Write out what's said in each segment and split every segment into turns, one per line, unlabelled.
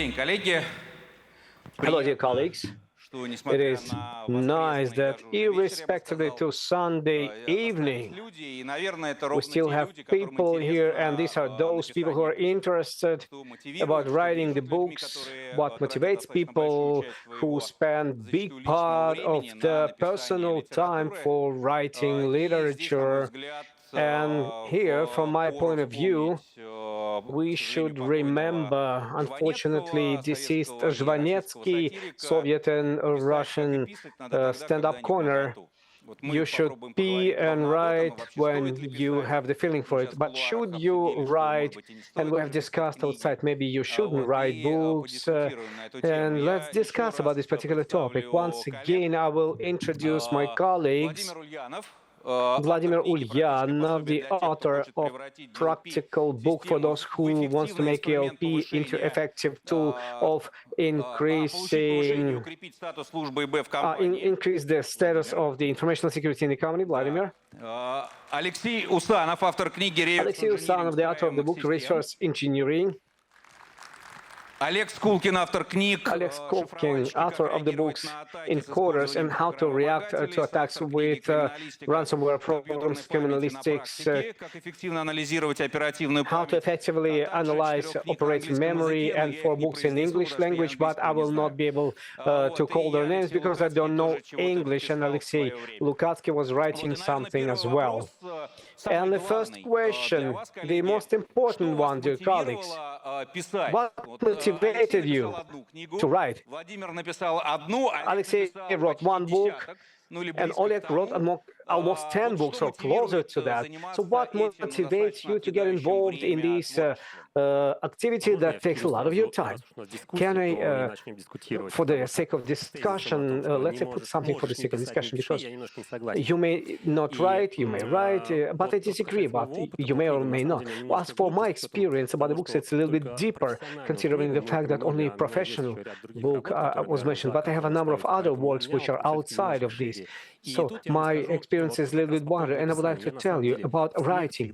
Hello, dear colleagues. It is nice that irrespectively to Sunday evening, we still have people here, and these are those people who are interested about writing the books, what motivates people who spend big part of the personal time for writing literature. And here, from my point of view, we should remember, unfortunately, deceased Zhvanetsky, Soviet and Russian stand-up corner. You should pee and write when you have the feeling for it. But should you write, and we have discussed outside, maybe you shouldn't write books, and let's discuss about this particular topic. Once again, I will introduce my colleagues. Vladimir Ulyanov, the author of practical book for those who wants to make ELP into effective tool of increase the status of the informational security in the company. Vladimir.
Alexey Usanov,
the author of the book Resource Engineering.
Alex Kulkin,
author of the books Encoders and How to React to Attacks with Ransomware Programs, Criminalistics, How to Effectively Analyze Operating Memory, and for books in English language, but I will not be able to call their names because I don't know English, and Alexei Lukatsky was writing something as well. And the first question, the most important one, dear colleagues, what motivated you to write? Alexei wrote one book, and Oleg wrote almost 10 books or closer to that. So what motivates you to get involved in this activity that takes a lot of your time? Can I, for the sake of discussion, let's say put something for the sake of discussion, because you may not write, you may write, but I disagree about you may or may not. As for my experience about the books, it's a little bit deeper, considering the fact that only a professional book was mentioned, but I have a number of other works which are outside of this. So my experience is a little bit wider, and I would like to tell you about writing.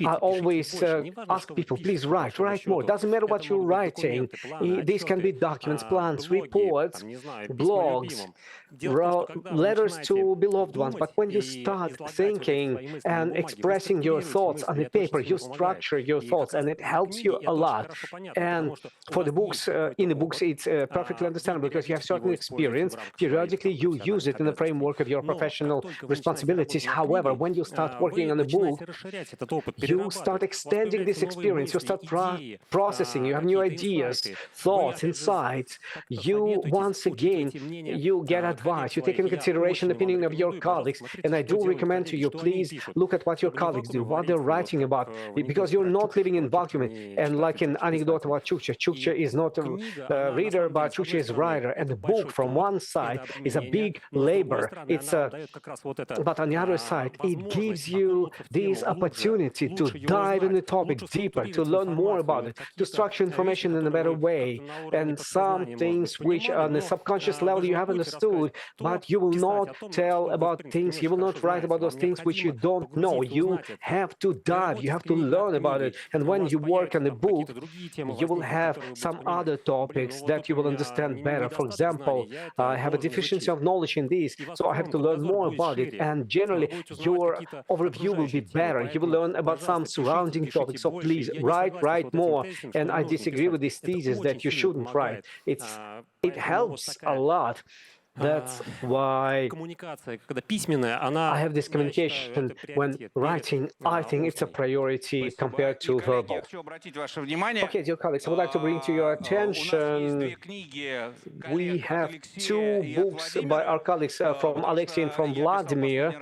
I always ask people, please write more. Doesn't matter what you're writing. These can be documents, plans, reports, blogs, letters to beloved ones. But when you start thinking and expressing your thoughts on the paper, you structure your thoughts, and it helps you a lot. And for the books, in the books, it's perfectly understandable because you have certain experience. Periodically, you use it in the framework of your professional responsibilities. However, when you start working on a book, you start extending this experience. You start processing. You have new ideas, thoughts, insights. You, once again, you get advice. You take into consideration the opinion of your colleagues. And I do recommend to you, please look at what your colleagues do, what they're writing about, because you're not living in vacuum. And like an anecdote about Chukcha, Chukcha is not a reader, but Chukcha is a writer. And the book, from one side, is a big labor. But on the other side, it gives you this opportunity to dive in the topic deeper, to learn more about it, to structure information in a better way, and some things which on the subconscious level you have understood, but you will not tell about things, you will not write about those things which you don't know. You have to dive, you have to learn about it, and when you work on the book, you will have some other topics that you will understand better. For example, I have a deficiency of knowledge in this, so I have to learn more about it, and generally your overview will be better. You will learn about some surrounding topics, so please write more. And I disagree with this thesis that you shouldn't write. It helps a lot. That's why I have this communication when writing. I think it's a priority compared to verbal. Okay, dear colleagues, I would like to bring to your attention, we have two books by our colleagues from Alexei and from Vladimir,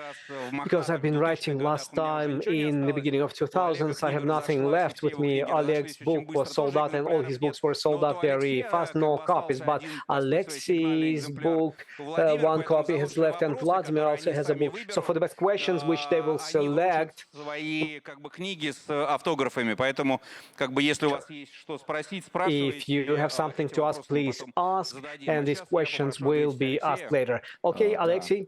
because I've been writing last time in the beginning of 2000s. I have nothing left with me. Alex's book was sold out, and all his books were sold out very fast, no copies. But Alexei's book, one copy has left, and Vladimir also has a book. So for the best questions which they will select, if you have something to ask, please ask, and these questions will be asked later. Okay, Alexei?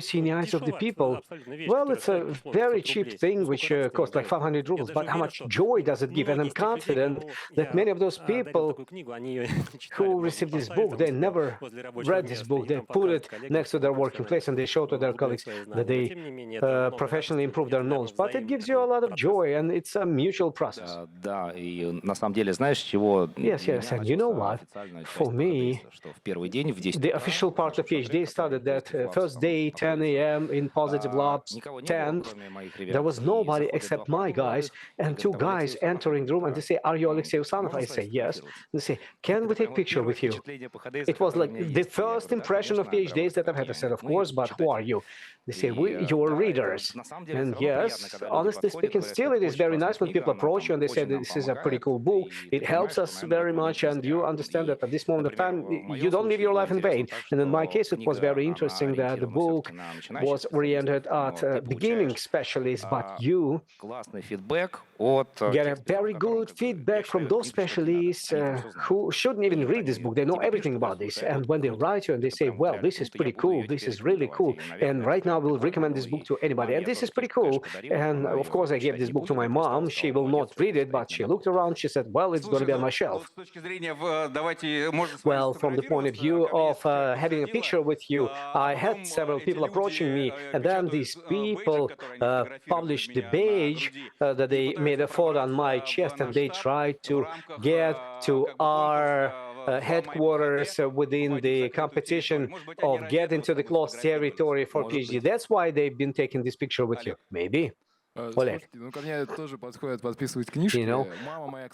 you see in the eyes of the people? Well, it's a very cheap thing which costs like 500 rubles, but how much joy does it give? And I'm confident that many of those people who received this book, they never read this book. They put it next to their working place and they show to their colleagues that they professionally improve their knowledge. But it gives you a lot of joy, and it's a mutual process.
Да, и на самом деле, знаешь, чего
Yes, yes, and you know what? For me,
что в первый день в 10
the official part of PhD started that first day, 10 a.m. in Positive Labs tent. There was nobody except my guys and two guys entering the room, and they say, "Are you Alexey Usanov?" I say, "Yes." They say, "Can we take picture with you?" it was like the first impression of PhDs that I've had. I said, of course, but who are you? They say, you're readers. And yes, honestly speaking, still it is very nice when people approach you and they say, this is a pretty cool book. It helps us very much, and you understand that at this moment of time, you don't live your life in vain. And in my case, it was very interesting that the book was oriented at beginning specialists, but you get a very good feedback from those specialists who shouldn't even read this book. They know everything about this. And when they write you and they say, well, this is pretty cool, this is really cool, and right now we'll recommend this book to anybody, and this is pretty cool. And of course, I gave this book to my mom. She will not read it, but she looked around, she said, well, it's going to be on my shelf. Well, from the point of view of having a picture with you, I had several people approaching me, and then these people published the badge that they made a photo on my chest, and they tried to get to our headquarters within the competition of getting to the closed territory for PhD. That's why they've been taking this picture with you. Maybe. Oleg. You know,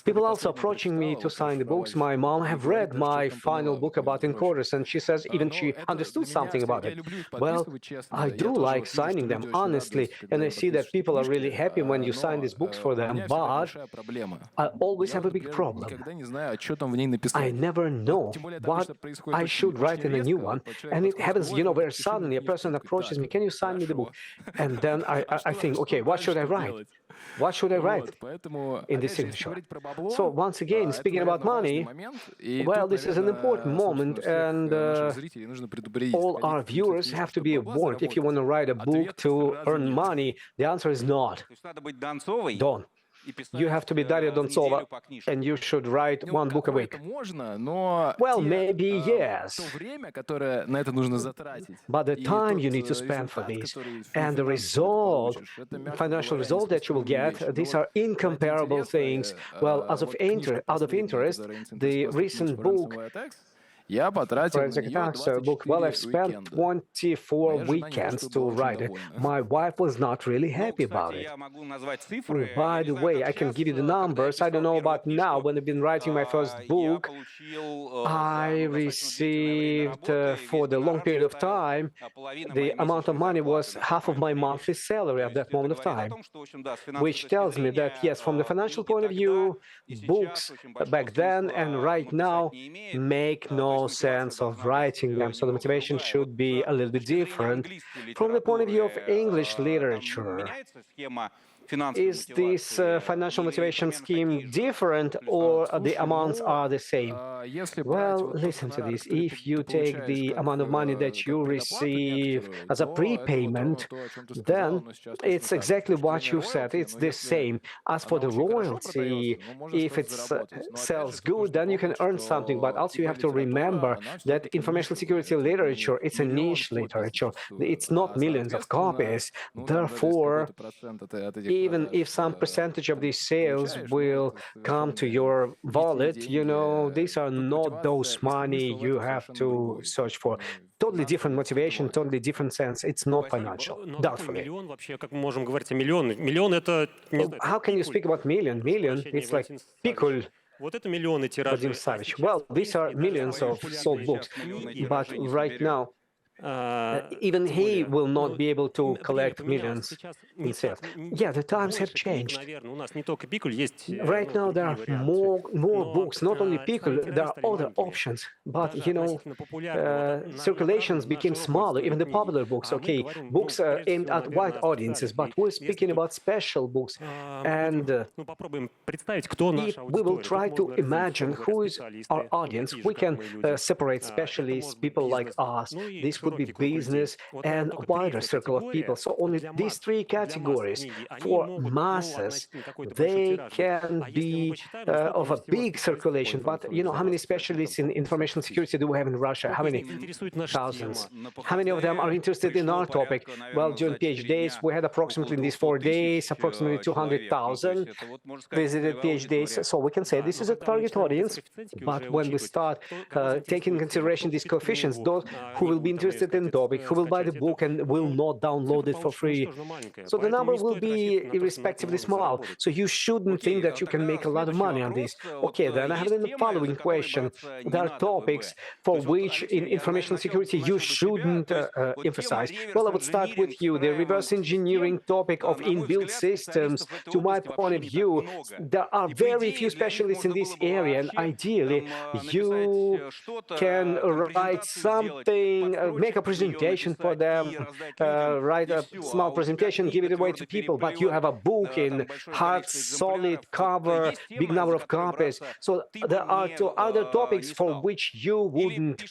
people also approaching me to sign the books. My mom have read my final book about encoders, and she says even she understood something about it. Well, I do like signing them, honestly, and I see that people are really happy when you sign these books for them, but I always have a big problem. I never know what I should write in a new one, and it happens, you know, very suddenly a person approaches me, can you sign me the book? And then I think, okay, what should I write? What should I write in the signature? So once again, speaking about money, well, this is an important moment, and all our viewers have to be warned. If you want to write a book to earn money, the answer is not. Don't. You have to be Daria Dontsova, and you should write one book a week. Well, maybe yes. But the time you need to spend for this and the result, financial result that you will get, these are incomparable things. Well, out of interest, the recent book, Forensic Attacks book, well, I've spent 24 weekends to write it. My wife was not really happy about it. By the way, I can give you the numbers. I don't know about now. When I've been writing my first book, I received, for the long period of time, the amount of money was half of my monthly salary at that moment of time, which tells me that, yes, from the financial point of view, books back then and right now make no sense of writing them, so the motivation should be a little bit different. From the point of view of English literature, is this financial motivation scheme different, or the amounts are the same? Well, listen to this. If you take the amount of money that you receive as a prepayment, then it's exactly what you said. It's the same. As for the royalty, if it sells good, then you can earn something. But also you have to remember that information security literature, it's a niche literature. It's not millions of copies. Therefore, even if some percentage of these sales will come to your wallet, you know, these are not those money you have to search for. Totally different motivation, totally different sense. It's not financial, doubtfully. How can you speak about million? Million, it's like Pikul. Vadim Savich. Well, these are millions of sold books, but right now, even he will not be able to collect millions in sales. Yeah, the times have changed. Right now, there are more books, not only Pikul, there are other options. But, you know, circulations became smaller, even the popular books. Okay, books are aimed at wide audiences, but we're speaking about special books. And if we will try to imagine who is our audience, we can separate specialists, people like us. This could be business and a wider circle of people. So only these three categories for masses, they can be of a big circulation. But you know, how many specialists in information security do we have in Russia? How many? Thousands. How many of them are interested in our topic? Well, during PhD days, we had approximately in these 4 days, approximately 200,000 visited PhD days. So we can say this is a target audience. But when we start taking into consideration these coefficients, those who will be interested interested in topic, who will buy the book and will not download it for free. So the number will be irrespectively small. So you shouldn't think that you can make a lot of money on this. Okay, then I have the following question. There are topics for which in information security you shouldn't emphasize. Well, I would start with you. The reverse engineering topic of inbuilt systems, to my point of view, there are very few specialists in this area, and ideally you can write something, make a presentation for them, write a small presentation, give it away to people, but you have a book in hard, solid cover, big number of copies. So there are two other topics for which you wouldn't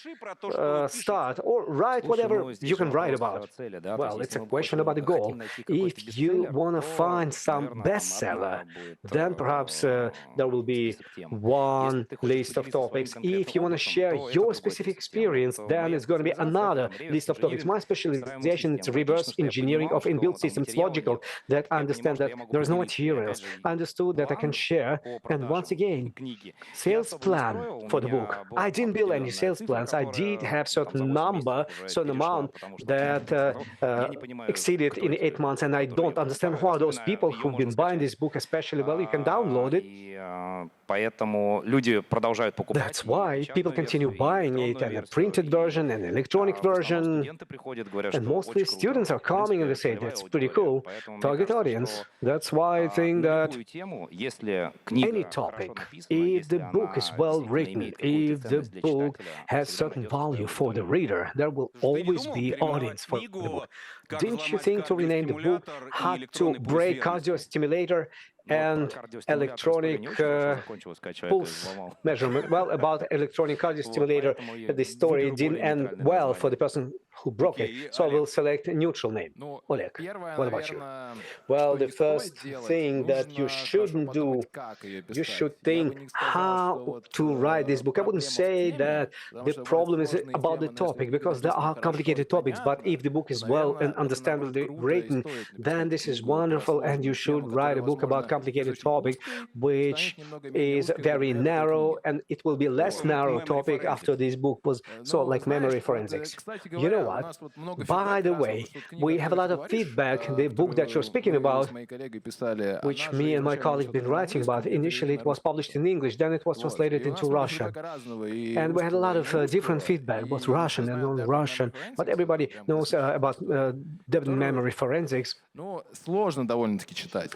start, or write whatever you can write about. Well, it's a question about the goal. If you want to find some bestseller, then perhaps there will be one list of topics. If you want to share your specific experience, then it's going to be another list of topics. My specialization is reverse engineering of inbuilt systems. It's logical that I understand that there is no materials. I understood that I can share. And once again, sales plan for the book. I didn't build any sales plans. I did have certain number, certain amount that exceeded in 8 months. And I don't understand who are those people who've been buying this book, especially, well, you can download it.
Поэтому люди продолжают покупать.
That's why people continue buying it, and a printed version, and electronic version. And mostly students are coming and they say, that's pretty cool. Target audience. That's why I think that any topic, if the book is well written, if the book has certain value for the reader, there will always be audience for the book. Didn't you think to rename the book How to Break Cardio Stimulator and electronic pulse measurement? Well, about electronic cardio stimulator, the story didn't end well for the person who broke it. So I will select a neutral name. Oleg, what about you? Well, the first thing that you shouldn't do, you should think how to write this book. I wouldn't say that the problem is about the topic, because there are complicated topics, but if the book is well and understandably written, then this is wonderful, and you should write a book about complicated topic, which is very narrow, and it will be less narrow topic after this book was sort of like memory forensics. You know what? By the way, we have a lot of feedback. The book that you're speaking about, which me and my colleague been writing about, initially it was published in English, then it was translated into Russian. And we had a lot of different feedback, both Russian and non-Russian, but everybody knows about memory forensics.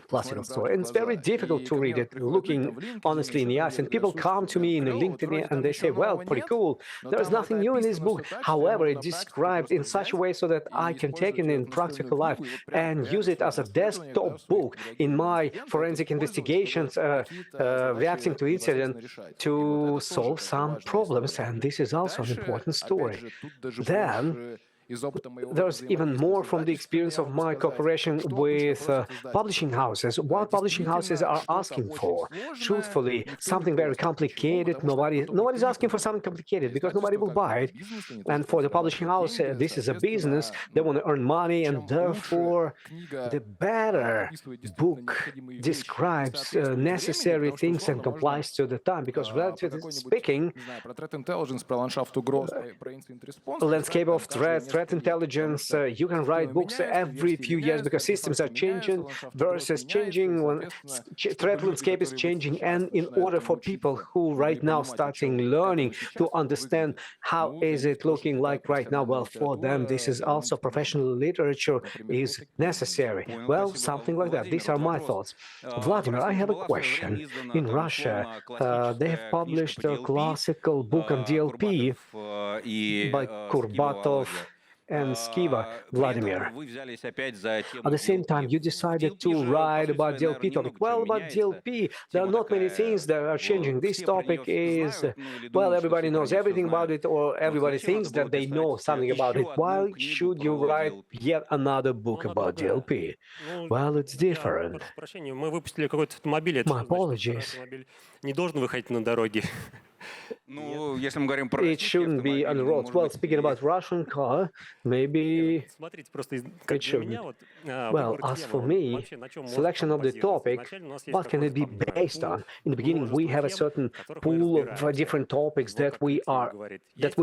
Plus your story. And it's very difficult to read it, looking honestly in the eyes. And people come to me in LinkedIn and they say, well, pretty cool. There's nothing new in this book. However, it describes in such a way so that I can take it in practical life and use it as a desktop book in my forensic investigations, reacting to incident to solve some problems. And this is also an important story. Then there's even more from the experience of my cooperation with publishing houses. What publishing houses are asking for? Truthfully, something very complicated. Nobody's asking for something complicated because nobody will buy it. And for the publishing house, this is a business. They want to earn money, and therefore, the better book describes necessary things and complies to the time. Because relatively speaking, landscape of threat intelligence, you can write books every few years because systems are changing, versus changing when threat landscape is changing. And in order for people who right now starting learning to understand how is it looking like right now, well, for them this is also professional literature is necessary. Well, something like that. These are my thoughts. Vladimir, I have a question. In Russia, they have published a classical book on DLP by Kurbatov and Skiva. Vladimir, at the same time, you decided to write about DLP topic. Well, about DLP, there are not many things that are changing. This topic is, well, everybody knows everything about it, or everybody thinks that they know something about it. Why should you write yet another book about DLP? Well, it's different. My apologies.
Ну, если мы говорим про
It shouldn't be on the roads. Well, speaking about Russian car, maybe
Смотрите, просто
it shouldn't. Well, as for me, selection of the topic, what can it be based on? In the beginning, we have a certain pool of different topics that we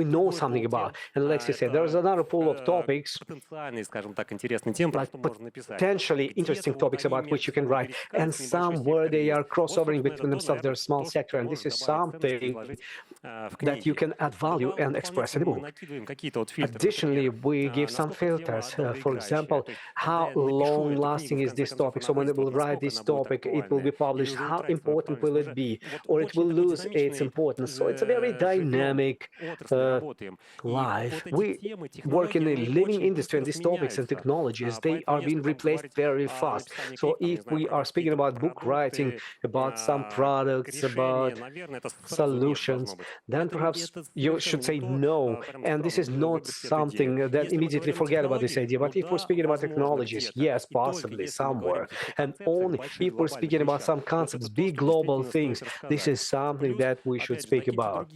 know something about. And Alexei said, there is another pool of topics,
потенциальные, скажем так, интересные темы, про
like
что можно написать.
potentially interesting topics about which you can write, and some where they are crossovering between themselves. There's small sector, and this is something that you can add value and express in the book. Additionally, we give some filters. For example, how long-lasting is this topic? So when we will write this topic, it will be published. How important will it be? Or it will lose its importance. So it's a very dynamic life. We work in a living industry, and these topics and technologies, they are being replaced very fast. So if we are speaking about book writing, about some products, about solutions, then perhaps you should say no. And this is not something that immediately forget about this idea. But if we're speaking about technologies, yes, possibly somewhere. And only if we're speaking about some concepts, big global things, this is something that we should speak about.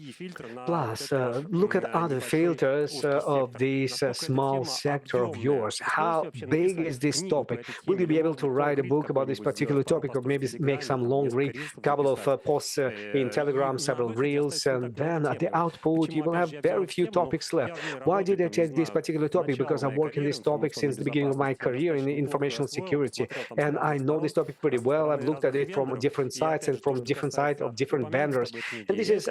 Plus, look at other filters of this small sector of yours. How big is this topic? Will you be able to write a book about this particular topic, or maybe make some long read, couple of posts in Telegram, several reels, and then at the output you will have very few topics left. Why did I take this particular topic? Because I've worked in this topic since the beginning of my career in information security, and I know this topic pretty well. I've looked at it from different sides and from different sides of different vendors, and this is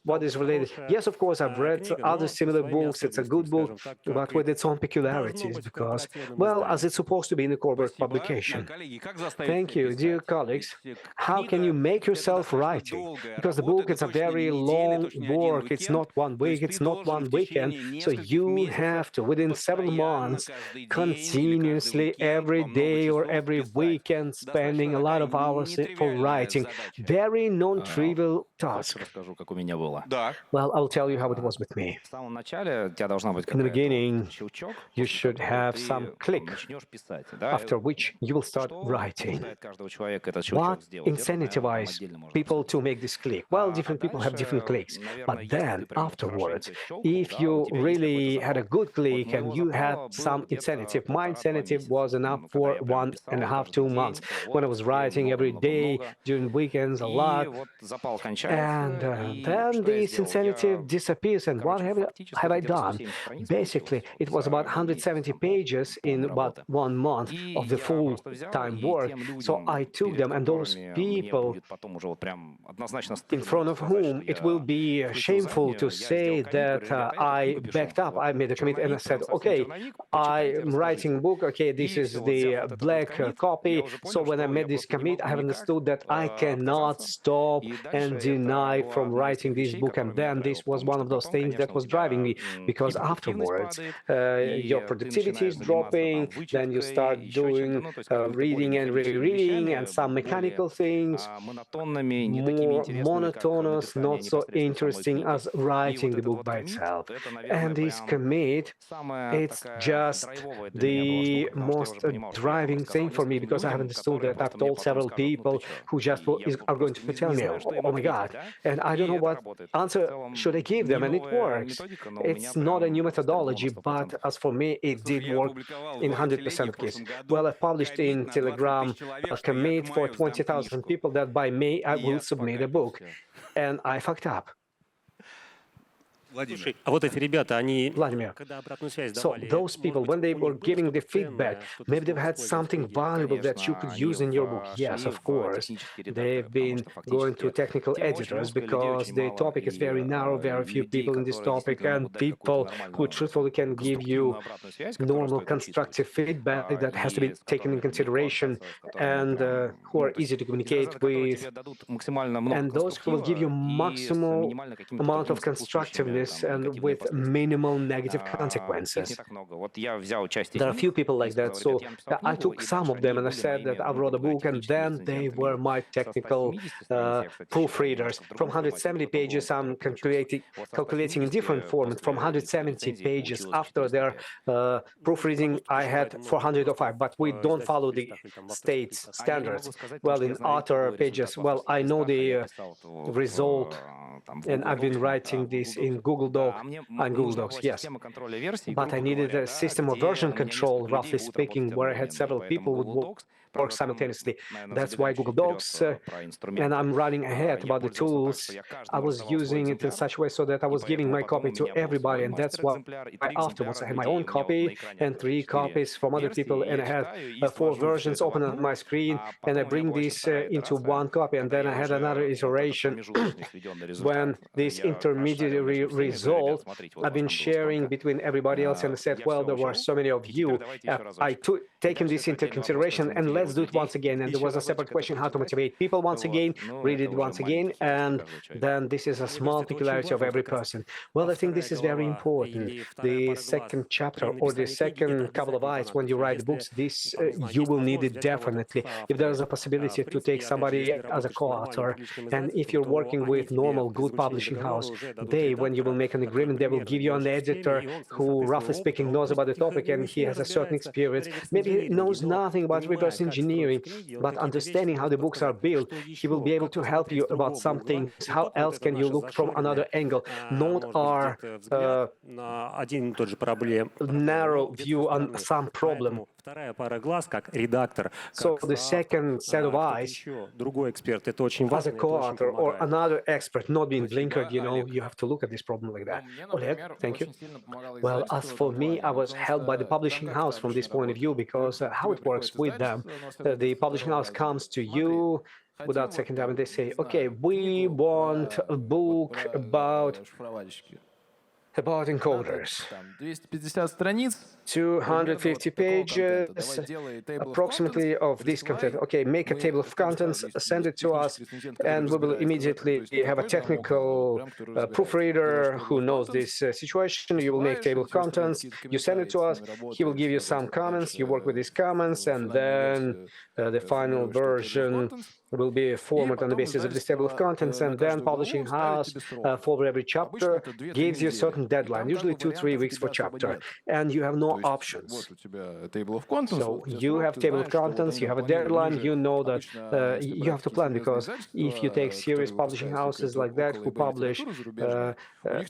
what is related. Yes, of course, I've read other similar books. It's a good book, but with its own peculiarities, because, well, as it's supposed to be in a corporate publication. Thank you, dear colleagues. How can you make yourself writing? Because the book is a very long work. It's not 1 week, it's not 1 weekend. So you have to, within several months, continuously, every day or every weekend, spending a lot of hours for writing. Very non-trivial task.
Расскажу, как у меня было.
Да.
Well, I'll tell you how it was with me.
В самом начале у тебя должна быть
In the
какая-то
beginning,
щелчок,
you
после
should
которого
have
ты
some click,
начнешь писать, да?
after which you will start
Что
writing.
побуждает каждого человека этот щелчок
What
сделать? Это, наверное, там
incentivizes
отдельно можно
people
обсудить.
to make this click? Well, different people have different clicks. But then, afterwards, if you really had a good click and you had some incentive, my incentive was enough for 1.5, 2 months. When I was writing every day, during weekends, a lot. And then this incentive disappears. And what have I done? Basically, it was about 170 pages in about 1 month of the full-time work. So I took them, and those people in front of whom it will be shameful to say that I backed up, I made a commitment, and I said, okay, I'm writing book, okay, this is the black copy. So when I made this commit, I have understood that I cannot stop and deny from writing this book. And then this was one of those things that was driving me, because afterwards your productivity is dropping, then you start doing reading and rereading and some mechanical things, more monotonous, not so interesting as writing the book by itself. And this commit, it's just the most driving thing for me, because I have understood that I've told several people who just are going to tell me, oh my God, and I don't know what answer should I give them, and it works. It's not a new methodology, but as for me, it did work in 100% of cases. Well, I published in Telegram a commit for 20,000 people that by May I will submit a book, and I fucked up.
Слушай, а вот эти ребята, они,
Vladimir.
когда обратную связь
So
давали,
those people, when they were giving the feedback, maybe they've had something valuable that you could use in your book. Yes, of course. They've been going to technical editors because the topic is very narrow, very few people in this topic, and people who truthfully can give you normal constructive feedback that has to be taken in consideration, and who are easy to communicate with, and those who will give you maximal amount of constructiveness and with minimal negative consequences. There are a few people like that, so I took some of them and I said that I wrote a book, and then they were my technical proofreaders. From 170 pages, I'm calculating in different format. From 170 pages after their proofreading, I had 405, but we don't follow the state's standards. Well, in other pages, well, I know the result and I've been writing this in Google Doc, on Google Docs, yes. But I needed a system of version control, roughly speaking, where I had several people would work simultaneously. That's why Google Docs, and I'm running ahead about the tools. I was using it in such a way so that I was giving my copy to everybody, and that's why afterwards I had my own copy and 3 copies from other people, and I had 4 versions open on my screen, and I bring this into 1 copy, and then I had another iteration when this intermediary result I've been sharing between everybody else, and I said, well, there were so many of you. I took taken this into consideration, and let's do it once again. And there was a separate question how to motivate people once again, read it once again, and then this is a small peculiarity of every person. Well, I think this is very important. The second chapter or the second couple of eyes when you write books, this you will need it definitely. If there is a possibility to take somebody as a co-author, and if you're working with normal good publishing house, when you will make an agreement, they will give you an editor who, roughly speaking, knows about the topic, and he has a certain experience. Maybe he knows nothing about reverse engineering, but understanding how the books are built, he will be able to help you about some things. How else can you look from another angle, not our narrow view on some problem. So the second set of eyes, as a co-author or another expert, not being blinkered, you have to look at this problem like that. Oleg, thank you. Well, as for me, I was helped by the publishing house from this point of view, because how it works with them, the publishing house comes to you without second time, and they say, okay, we want a book about encoders. 250 pages, approximately, of this content. Okay, make a table of contents, send it to us, and we will immediately have a technical proofreader who knows this situation. You will make table of contents, you send it to us, he will give you some comments, you work with these comments, and then the final version will be a format on the basis of this table of contents, and then publishing house for every chapter gives you a certain deadline, usually 2-3 weeks for chapter, and you have no options. So you have table of contents, you have a deadline, you know that you have to plan, because if you take serious publishing houses like that who publish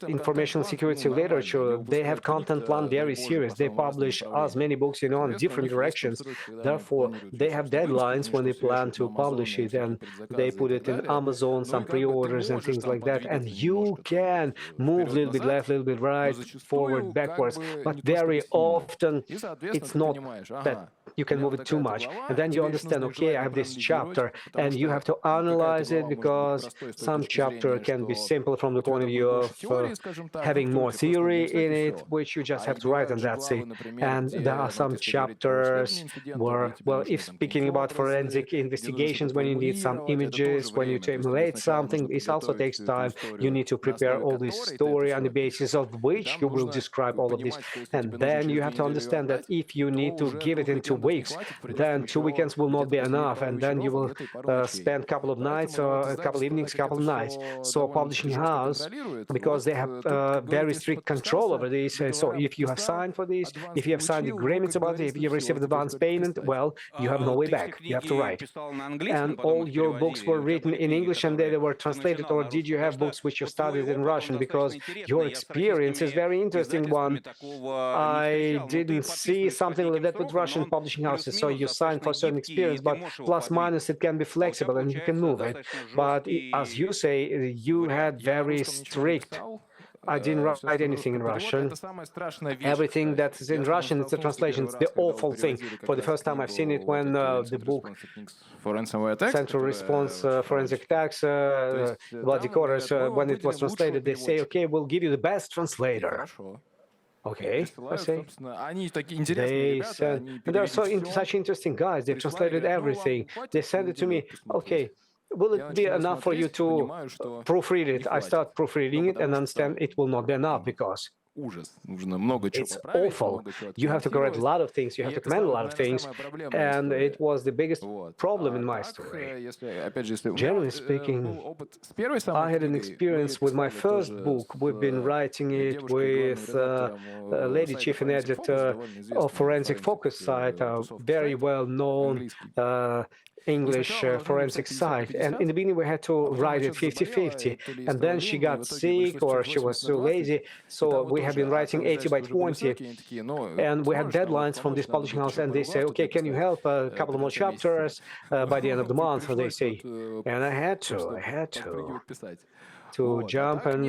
information security literature, they have content plan very serious. They publish as many books, in different directions. Therefore, they have deadlines when they plan to publish it, and they put it in Amazon, some pre-orders and things like that. And you can move a little bit left, a little bit right, forward, backwards, but very often it's not that you can move it too much. And then you understand, okay, I have this chapter, and you have to analyze it, because some chapter can be simple from the point of view of having more theory in it, which you just have to write, and that's it. And there are some chapters where, well, if speaking about forensic investigations, when you need some images, when you emulate something, this also takes time. You need to prepare all this story on the basis of which you will describe all of this. And then you have to understand that if you need to give it in 2 weeks, then 2 weekends will not be enough, and then you will spend a couple of nights, or a couple of evenings, a couple of nights. So publishing house, because they have very strict control over this, so if you have signed for this, if you have signed agreements about it, if you received advance payment, well, you have no way back. You have to write. And all your books were written in English and they were translated, or did you have books which you studied in Russian? Because your experience is very interesting one. I didn't see something like that with Russian publishing houses. So you sign for a certain experience, but plus minus it can be flexible and you can move it. But as you say, you had very strict. I didn't write anything in Russian. Everything that is in Russian, it's a translation. It's the awful thing. For the first time, I've seen it when the book Central Response Forensic Attacks, Blood Decoders, when it was translated, they say, okay, we'll give you the best translator. Okay, I say. They said, and they're such interesting guys. They translated everything. They sent it to me. Okay, will it be enough for you to proofread it? I start proofreading it and understand it will not be enough, because it's awful. You have to correct a lot of things. You have to command a lot of things. And it was the biggest problem in my story. Generally speaking, I had an experience with my first book. We've been writing it with a lady chief and editor of Forensic Focus site, a very well-known English forensic site. And in the beginning, we had to write it 50-50. And then she got sick or she was so lazy. So we have been writing 80 by 20. And we had deadlines from this publishing house. And they say, okay, can you help a couple more chapters by the end of the month? They say. And I had to jump and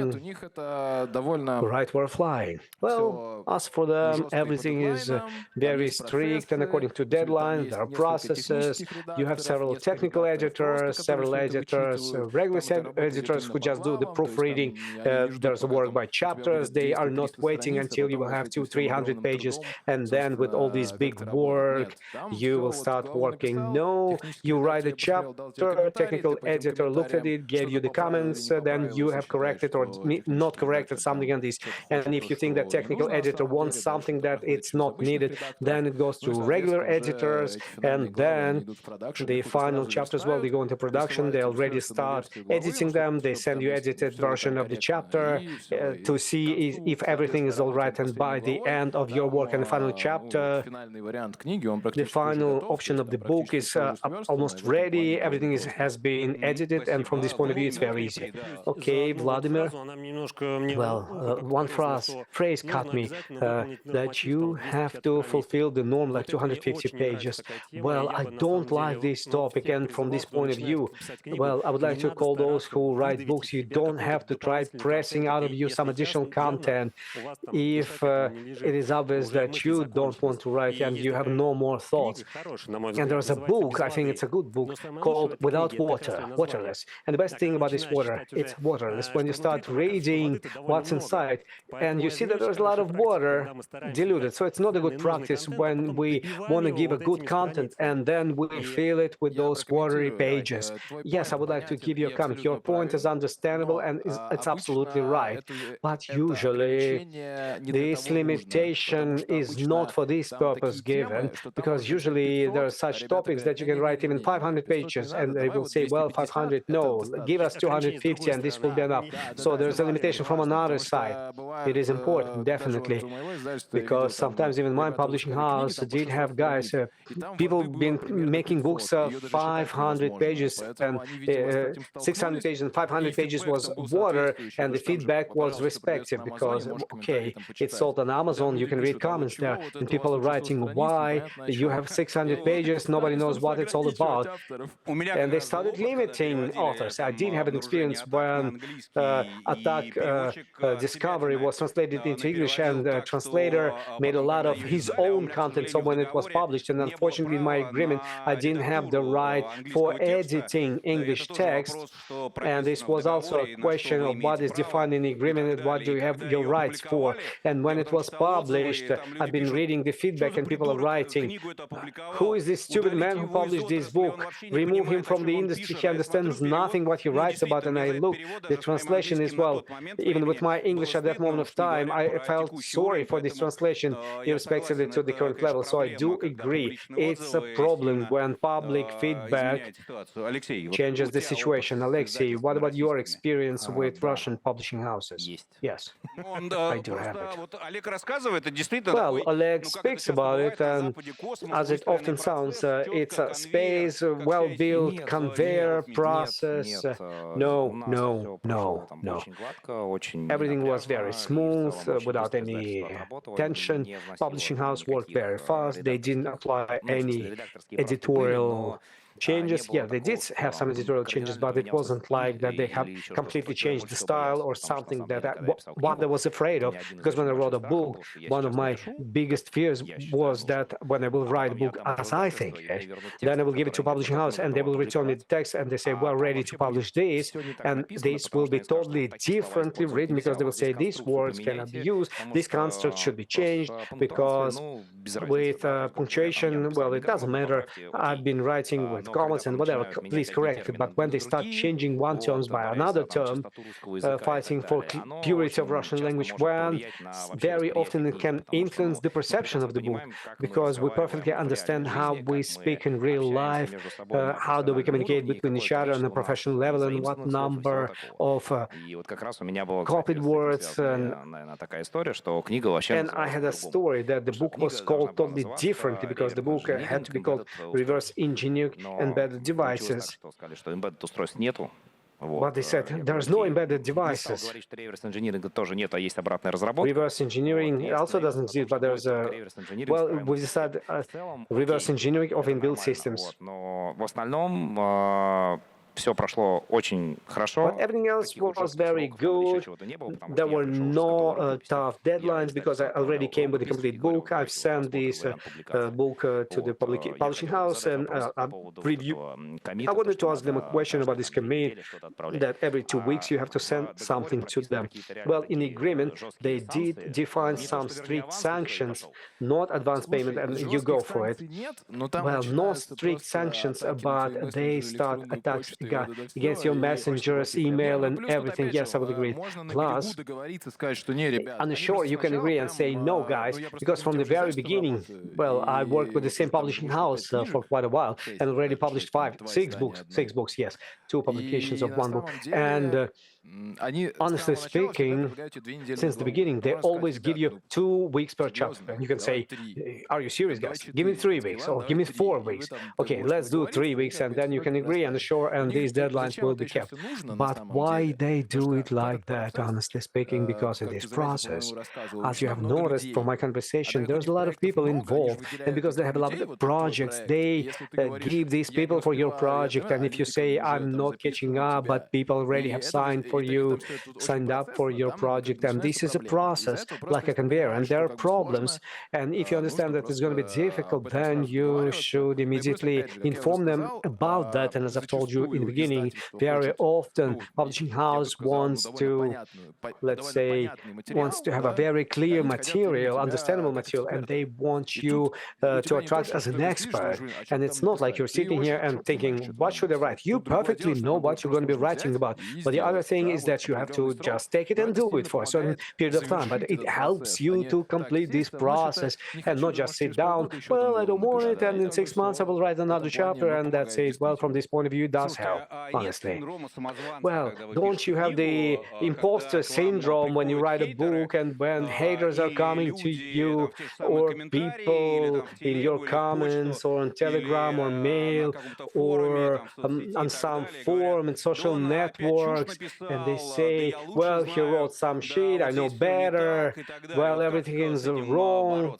write were flying. Well, as for them, everything is very strict and according to deadlines. There are processes. You have several technical editors, regular editors who just do the proofreading. There's work by chapters. They are not waiting until you will have 200-300 pages, and then with all this big work, you will start working. No, you write a chapter, technical editor looked at it, gave you the comments, then you have corrected or not corrected something on this. And if you think that technical editor wants something that it's not needed, then it goes to regular editors, and then the final chapters, well, they go into production, they already start editing them, they send you edited version of the chapter to see if everything is all right, and by the end of your work and the final chapter, the final option of the book is almost ready, everything has been edited, and from this point of view, it's very easy. Okay, Vladimir, well, one phrase caught me, that you have to fulfill the norm like 250 pages. Well, I don't like this topic, and from this point of view, well, I would like to call those who write books, you don't have to try pressing out of you some additional content if it is obvious that you don't want to write and you have no more thoughts. And there's a book, I think it's a good book, called Without Water, Waterless. And the best thing about this water, it's waterless. When you start reading what's inside, and you see that there's a lot of water diluted, so it's not a good practice when we want to give a good content and then we fill it with those watery pages. Yes, I would like to give you a comment. Your point is understandable and it's absolutely right. But usually this limitation is not for this purpose given, because usually there are such topics that you can write even 500 pages and they will say, well, 500, no, give us 250 and this will be enough. So there's a limitation from another side. It is important, definitely, because sometimes even my publishing house did have guys, people been making books of 500 pages and 600 pages and 500 pages was water, and the feedback was respective because, okay, it's sold on Amazon, you can read comments there, and people are writing, why you have 600 pages, nobody knows what it's all about. And they started limiting authors. I did have an experience when Attack Discovery was translated into English, and the translator made a lot of his own content. So when it was published, and unfortunately in my agreement, I didn't have the right for editing English text. And this was also a question of what is defined in the agreement and what do you have your rights for. And when it was published, I've been reading the feedback and people are writing, who is this stupid man who published this book? Remove him from the industry. He understands nothing what he writes about. And I looked, the translation is, well, even with my English at that moment of time, I felt sorry for this translation, irrespectively to the current level. So I do agree, it's a problem when public feedback changes the situation. Alexei, what about your experience with Russian publishing houses? Yes, I do have it. Well, Oleg speaks about it, and as it often sounds, it's a space, well-built conveyor process. No. Everything was very smooth, without any tension. Publishing house worked very fast. They didn't apply any editorial changes. Yeah, they did have some editorial changes, but it wasn't like that they have completely changed the style or something that what I was afraid of. Because when I wrote a book, one of my biggest fears was that when I will write a book as I think, then I will give it to publishing house and they will return me the text and they say, we're ready to publish this, and this will be totally differently written because they will say these words cannot be used, this construct should be changed because with punctuation, well, it doesn't matter. I've been writing with comments and whatever, please correct it. But when they start changing one term by another term, fighting for purity of Russian language, when very often it can influence the perception of the book, because we perfectly understand how we speak in real life, how do we communicate between each other on a professional level, and what number of copied words. And I had a story that the book was called totally differently because the book had to be called Reverse Engineered, embedded
получилось так,
devices.
что сказали, что embedded устройств нету.
But they said there's no embedded devices.
Говорить, что реверс инжиниринга тоже нет, а есть обратная разработка.
Reverse engineering also doesn't exist, but there's a well, we decided reverse engineering of inbuilt systems.
Но в остальном все прошло очень хорошо.
But everything else was very good. There were no tough deadlines because I already came with a complete book. I've sent this book to the publishing house and review. I wanted to ask them a question about this commit that every 2 weeks you have to send something to them. Well, in the agreement, they did define some strict sanctions, not advance payment, and you go for it. Well, no strict sanctions, but they start attacks against your messengers, email, and everything. Yes, I would agree. Plus, and sure, you can agree and say no, guys, because from the very beginning, well, I worked with the same publishing house for quite a while and already published six books, yes, 2 publications of 1 book. And honestly speaking, since the beginning, they always give you 2 weeks per chapter. And you can say, are you serious, guys? Give me 3 weeks or give me 4 weeks. Okay, let's do 3 weeks and then you can agree and sure, and these deadlines will be kept. But why they do it like that, honestly speaking, because in this process, as you have noticed from my conversation, there's a lot of people involved. And because they have a lot of projects, they give these people for your project. And if you say, I'm not catching up, but people already have signed up for your project, and this is a process like a conveyor, and there are problems. And if you understand that it's going to be difficult, then you should immediately inform them about that. And as I've told you in the beginning, very often publishing house wants to, let's say, have a very clear material, understandable material, and they want you to attract as an expert. And it's not like you're sitting here and thinking, what should I write? You perfectly know what you're going to be writing about. But the other thing is that you have to just take it and do it for a certain period of time. But it helps you to complete this process and not just sit down, well, I don't want it, and in 6 months I will write another chapter, and that's it. Well, from this point of view, it does help, honestly. Well, don't you have the imposter syndrome when you write a book and when haters are coming to you, or people in your comments or on Telegram or mail or on some forum and social networks, and they say, well, he wrote some shit, I know better, well, everything is wrong.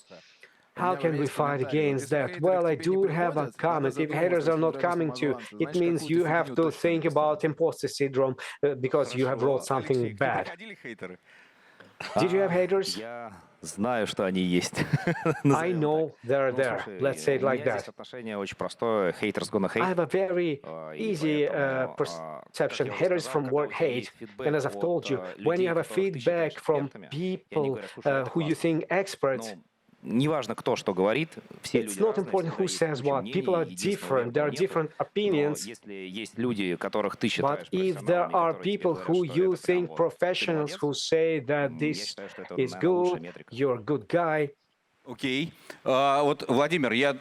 How can we fight against that? Well, I do have a comment. If haters are not coming to you, it means you have to think about imposter syndrome because you have wrote something bad. Did you have haters?
Знаю, что они есть.
I know they're there. Let's say it like that.
Отношение очень простое. Haters gonna hate.
I have a very easy perception. Haters from word hate. And as I've told you, when you have a feedback from people who you think experts,
Неважно, кто что говорит, все
it's not important who says what. People are different. There are different opinions.
Если есть люди, которых ты считаешь
But if there are people who you think professionals who say that this is good, you're a good guy.
Окей. Вот, Владимир, я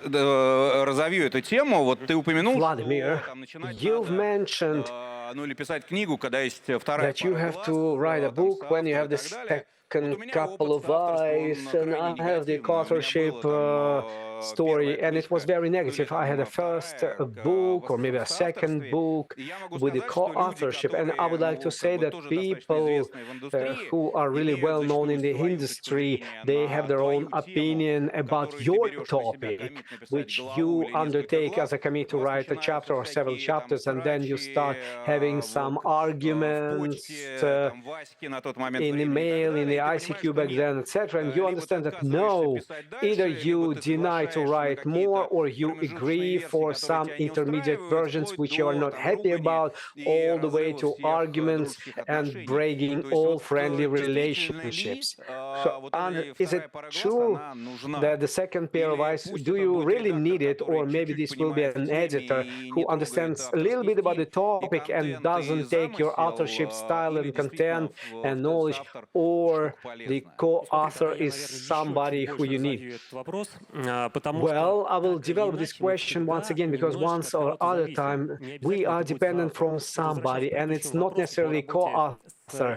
разовью эту тему. Вот ты упомянул,
Vladimir, you've mentioned
ну или писать книгу, когда есть вторая
that you have to write a book when you have the second couple of eyes, and I have the authorship story, and it was very negative. I had a first book or maybe a second book with the co-authorship, and I would like to say that people who are really well known in the industry, they have their own opinion about your topic, which you undertake as a committee to write a chapter or several chapters, and then you start having some arguments in email, in the ICQ back then, etc. And you understand that no, either you deny to write more or you agree for some intermediate versions which you are not happy about, all the way to arguments and breaking all friendly relationships. So, and is it true that the second pair of eyes, do you really need it, or maybe this will be an editor who understands a little bit about the topic and doesn't take your authorship style and content and knowledge, or the co-author is somebody who you need? Well, I will develop this question once again, because once or other time we are dependent from somebody, and it's not necessarily co-author.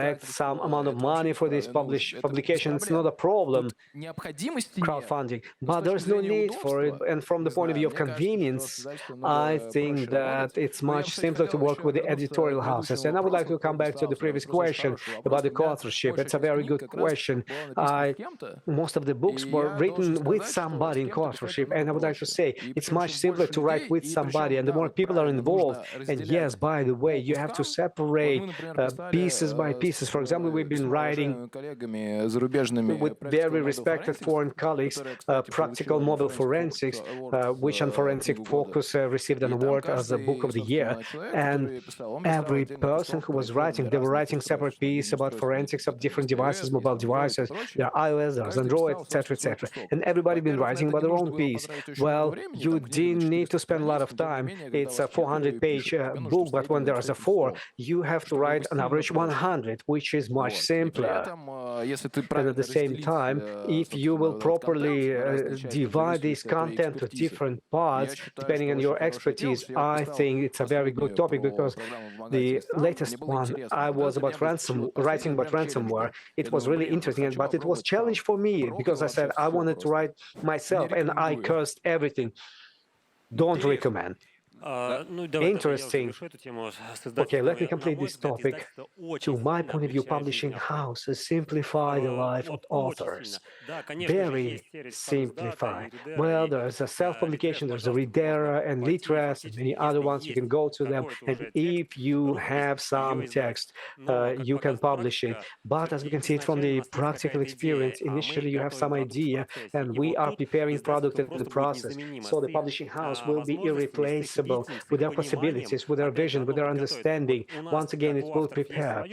collect some amount of money for this publication. It's not a problem, crowdfunding, but there's no need for it. And from the point of view of convenience, I think that it's much simpler to work with the editorial houses. And I would like to come back to the previous question about the co-authorship. It's a very good question. Most of the books were written with somebody in co-authorship, and I would like to say it's much simpler to write with somebody, and the more people are involved. And yes, by the way, you have to separate pieces by pieces. For example, we've been writing with very respected foreign colleagues practical mobile forensics, which on forensic focus received an award as a book of the year. And every person who was writing, they were writing separate piece about forensics of different devices, mobile devices. There are iOS, there's Android, etc., etc. And everybody been writing about their own piece. Well, you didn't need to spend a lot of time. It's a 400-page book, but when there's a 4, you have to write an average 100, which is much simpler. And at the same time, if you will properly divide this content to different parts, depending on your expertise, I think it's a very good topic, because the latest one I was about writing about ransomware. It was really interesting, but it was a challenge for me, because I said I wanted to write myself and I cursed everything. Don't recommend. Interesting. Okay, let me complete this topic. To my point of view, publishing houses simplify the life of authors. Very simplified. Well, there's a self-publication, there's a Readera and Literas and many other ones. You can go to them, and if you have some text, you can publish it. But as we can see it from the practical experience, initially you have some idea, and we are preparing product in the process. So the publishing house will be irreplaceable with their possibilities, with their vision, with their understanding. Once again, it will prepare.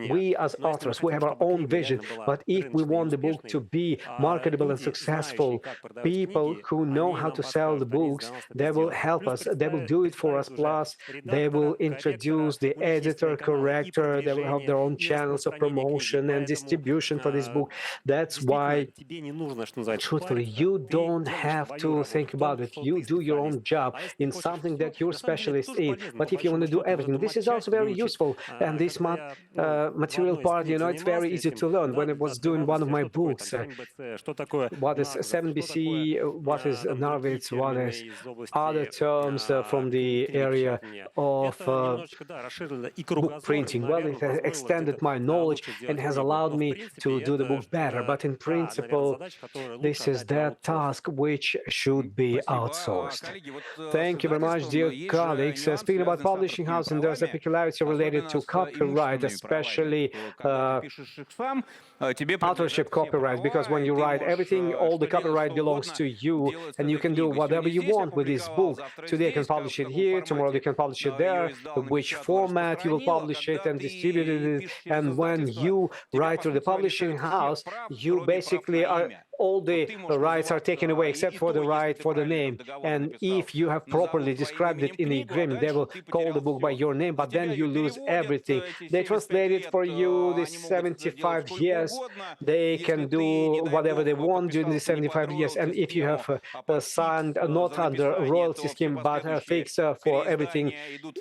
We as authors, we have our own vision, but if we want the book to be marketable and successful, people who know how to sell the books, they will help us, they will do it for us, plus they will introduce the editor, corrector, they will have their own channels of promotion and distribution for this book. That's why, truthfully, you don't have to think about it. You do your own job in something that you're specialist in. But if you want to do everything, this is also very useful. And this material part, you know, it's very easy to learn. When I was doing one of my books, what is 7BC, what is Narvitz, what is other terms from the area of book printing. Well, it has extended my knowledge and has allowed me to do the book better. But in principle, this is that task which should be outsourced. Thank you very much, dear colleagues. Speaking about publishing house, and there's a peculiarity related to copyright, especially authorship copyright, because when you write everything, all the copyright belongs to you, and you can do whatever you want with this book. Today you can publish it here, tomorrow you can publish it there, which format you will publish it and distribute it. And when you write to the publishing house, you basically are, all the rights are taken away except for the right for the name. And if you have properly described it in the agreement, they will call the book by your name, but then you lose everything. They translate it for you this 75 years. They can do whatever they want during the 75 years. And if you have signed not under royalty scheme, but fixed for everything,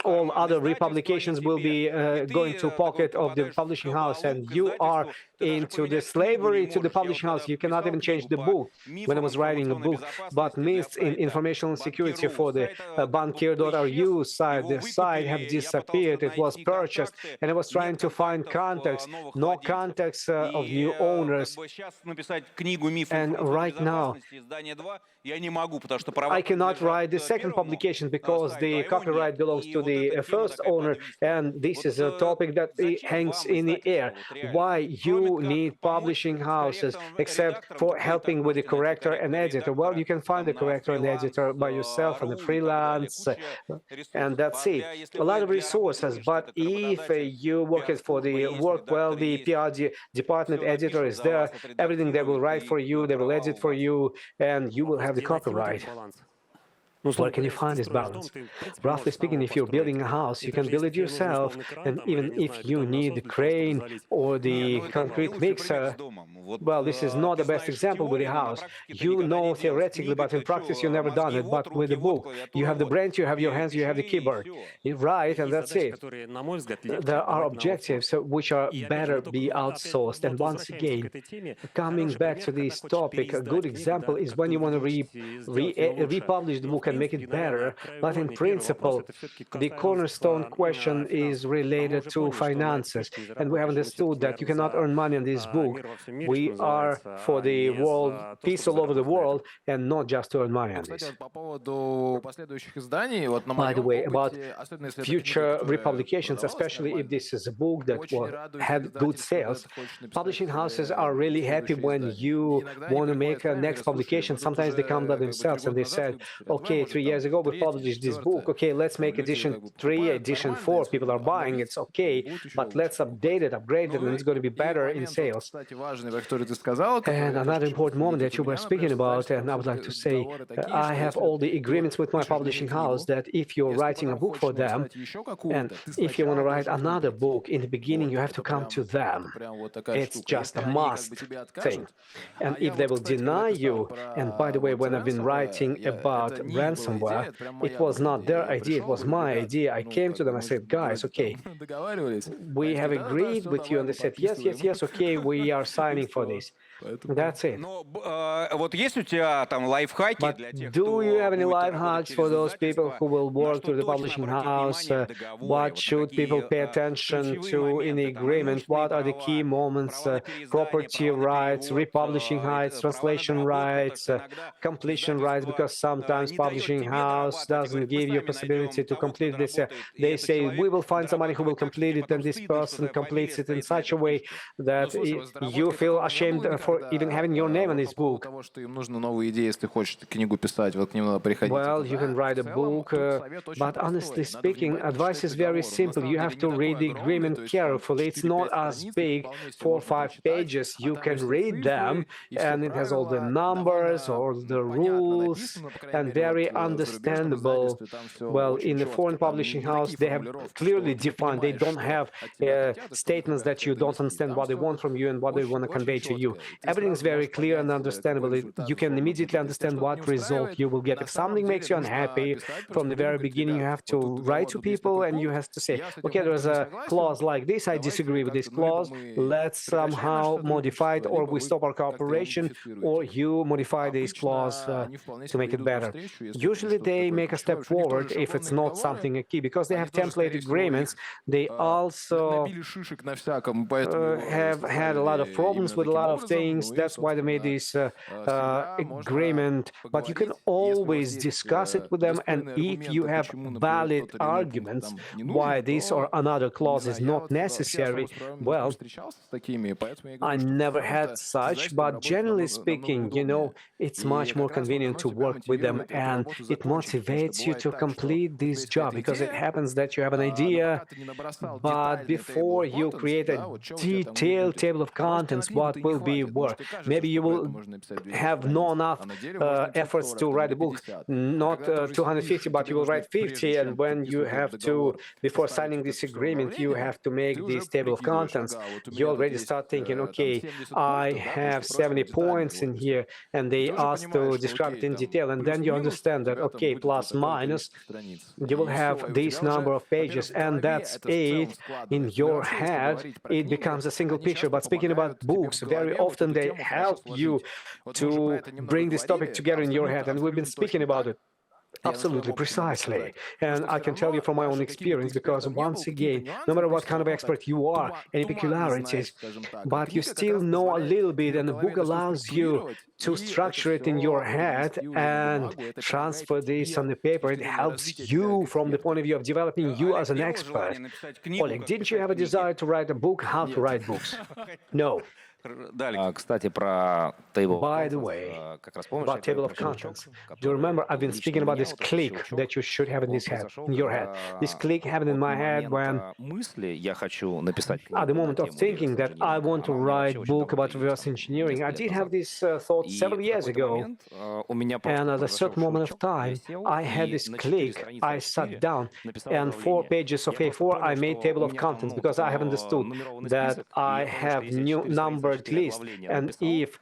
all other republications will be going to pocket of the publishing house, and you are into the slavery to the publishing house. You cannot even change the book. When I was writing a book, but myths in informational security for the bankier.ru site, the site have disappeared. It was purchased, and I was trying to find contacts, no contacts of new owners. And right now, I cannot write the second publication because the copyright belongs to the first owner, and this is a topic that hangs in the air. Why you need publishing houses except for helping with the corrector and editor? Well, you can find the corrector and editor by yourself on the freelance, and that's it. A lot of resources, but if you work it for the work, well, the PR department editor is there. Everything they will write for you, they will edit for you, and you will have the copyright. Where can you find this balance? Roughly speaking, if you're building a house, you can build it yourself, and even if you need the crane or the concrete mixer, well, this is not the best example with a house. You know theoretically, but in practice you've never done it. But with the book, you have the brain, you have your hands, you have the keyboard. You write, and that's it. There are objectives which are better be outsourced. And once again, coming back to this topic, a good example is when you want to republish the book and make it better. But in principle, the cornerstone question is related to finances. And we have understood that you cannot earn money on this book. We are for the world, peace all over the world, and not just to earn money on this. By the way, about future republications, especially if this is a book that had good sales, publishing houses are really happy when you want to make a next publication. Sometimes they come by themselves and they said, okay, okay, 3 years ago we published this book. Okay, let's make edition 3, edition 4. People are buying. It's okay, but let's update it, upgrade it, and it's going to be better in sales. And another important moment that you were speaking about, and I would like to say, I have all the agreements with my publishing house that if you're writing a book for them, and if you want to write another book, in the beginning you have to come to them. It's just a must thing. And if they will deny you, and by the way, when I've been writing about ransomware, it was not their idea, it was my idea. I came to them, I said, guys, okay, we have agreed with you, and they said, yes, yes, yes, okay, we are signing for this. That's it.
Вот есть у тебя там лайфхаки
But
для тех,
do
кто
you have any
будет
life
работать
hacks for
через
those people
издательство?
who will
На
work
что
through the
точно
publishing
обратить
house?
внимание в договоре?
What
Вот
should people
какие
pay attention
ключевые
to in the
моменты, там,
agreement?
имущественные
What are the key
права,
moments?
права на переиздание,
Property
права на
rights,
перевод,
republishing rights,
права на
translation
доработку. То
rights,
есть иногда
completion rights,
издательство
because sometimes
не дает
publishing
тебе
house
дорабатывать и
doesn't
говорит, мы
give you
сами
possibility
найдем
to
того, кто
complete this.
доработает, и
They
этот
say, we will
человек
find somebody who will
дорабатывает так, что
complete
тебе
it,
потом
and this
стыдно, что
person
твоя
completes
фамилия
it in
стоит на
such a
этой
way
книжке.
that you feel ashamed for even having your name on this book.
Того, что им нужны новые идеи, если хочешь книгу писать, вот к ним надо приходить.
Well, you can write a book, but honestly speaking, advice is very simple. You have to read the agreement carefully. It's not as big, 4 or 5 pages. You can read them, and it has all the numbers, all the rules, and very understandable. Well, in the foreign publishing house, they have clearly defined. They don't have statements that you don't understand what they want from you and what they want to convey to you. Everything is very clear and understandable. You can immediately understand what result you will get. If something makes you unhappy, from the very beginning, you have to write to people and you have to say, okay, there's a clause like this, I disagree with this clause, let's somehow modify it, or we stop our cooperation, or you modify this clause to make it better. Usually they make a step forward if it's not something a key, because they have template agreements. They also have had a lot of problems with a lot of things. That's why they made this agreement. But you can always discuss it with them, and if you have valid arguments why this or another clause is not necessary, well, I never had such, but generally speaking, you know, it's much more convenient to work with them, and it motivates you to complete this job, because it happens that you have an idea, but before you create a detailed table of contents, what will be work? Maybe you will have not enough efforts to write a book, not 250, but you will write 50, and when you have to, before signing this agreement, you have to make this table of contents, you already start thinking, okay, I have 70 points in here, and they ask to describe it in detail, and then you understand that, okay, plus minus, you will have this number of pages, and that's it in your head. It becomes a single picture. But speaking about books, very often they help you to bring this topic together in your head, and we've been speaking about it. Absolutely, precisely. And I can tell you from my own experience, because once again, no matter what kind of expert you are, any peculiarities, but you still know a little bit, and the book allows you to structure it in your head and transfer this on the paper. It helps you from the point of view of developing you as an expert. Oleg, didn't you have a desire to write a book? How to write books? No.
Кстати, про table of
By the
contents,
way,
как раз помнишь,
about table of contents. Do you remember I've been speaking about this click that you should have in your head? This click happened in my head when,
мысли я хочу написать
at the moment of thinking that I want to write a book about reverse engineering, I did have this thought several years ago. And at a certain moment of time, I had this click, I sat down, and 4 pages of A4, I made table of contents, because I have understood that I have new numbered list, and if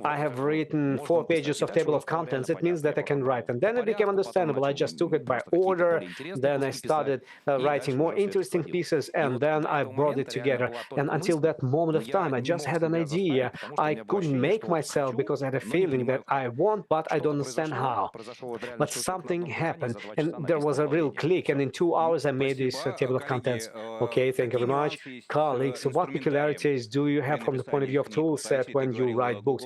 I have written 4 pages of table of contents, it means that I can write. And then it became understandable. I just took it by order. Then I started writing more interesting pieces, and then I brought it together. And until that moment of time, I just had an idea. I couldn't make myself, because I had a feeling that I want, but I don't understand how. But something happened, and there was a real click, and in 2 hours I made this table of contents. Okay, thank you very much. Colleagues, what peculiarities do you have from the point of view of tool set when you write books?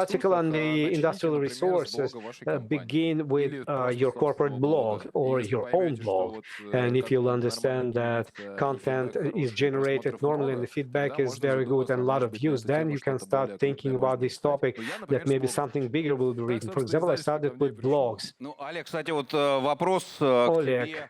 article on the industrial resources, begin with your corporate blog or your own blog. And if you'll understand that content is generated normally and the feedback is very good and a lot of views, then you can start thinking about this topic that maybe something bigger will be written. For example, I started with blogs.
Ну, Олег, кстати, вот вопрос к
Олег,
тебе.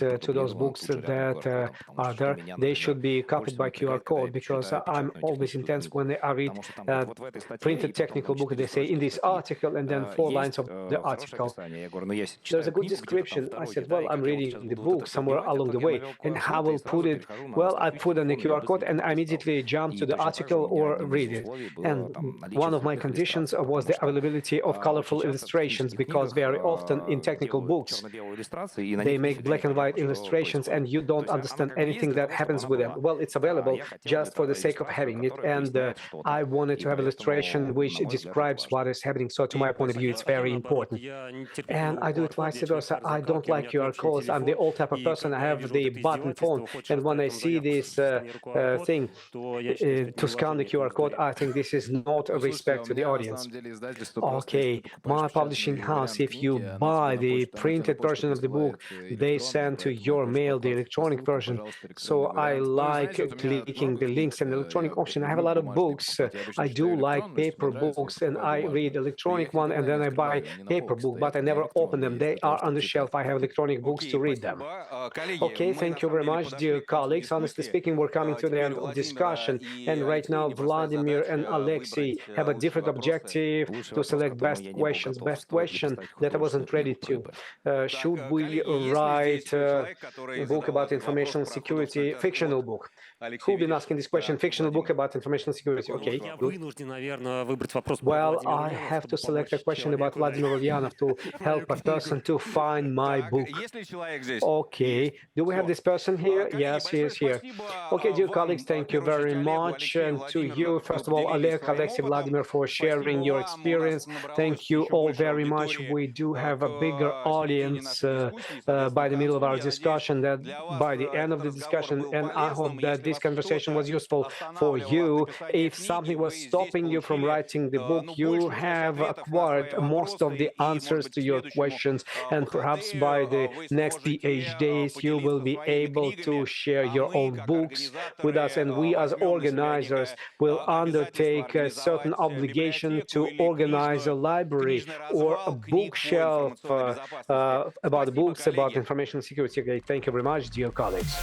to those books that are there, they should be copied by QR code, because I'm always intense when I read printed technical book. They say in this article, and then 4 lines of the article. There's a good description. I said, well, I'm reading the book somewhere along the way, and how will put it? Well, I put on the QR code and I immediately jump to the article or read it. And one of my conditions was the availability of colorful illustrations, because very often in technical books. They make black and white illustrations and you don't understand anything that happens with them. Well, it's available just for the sake of having it. And I wanted to have illustration which describes what is happening. So to my point of view, it's very important. And I do it vice versa. I don't like QR codes. I'm the old type of person. I have the button phone. And when I see this thing to scan the QR code, I think this is not a respect to the audience. Okay, my publishing house, if you buy the printed version of the book, they send to your mail the electronic version. So I like clicking the links and electronic option. I have a lot of books. I do like paper books, and I read electronic one, and then I buy paper book, but I never open them. They are on the shelf. I have electronic books to read them. Okay, thank you very much, dear colleagues. Honestly speaking, we're coming to the end of discussion, and right now Vladimir and Alexei have a different objective to select best question that I wasn't ready to. Should we write a book about information security, fictional book? Who've been asking this question? Fictional book about information security. Okay, good. Well, I have to select a question about Vladimir Ulyanov to help a person to find my book. Okay, do we have this person here? Yes, he is here. Okay, dear colleagues, thank you very much. And to you, first of all, Oleg, Alexei, Vladimir, for sharing your experience. Thank you all very much. We do have a bigger audience by the middle of our discussion, that by the end of the discussion, and I hope that this conversation was useful for you. If something was stopping you from writing the book, you have acquired most of the answers to your questions, and perhaps by the next PhDs, you will be able to share your own books with us, and we as organizers will undertake a certain obligation to organize a library or a bookshelf about books about information security. Okay, thank you very much, dear colleagues.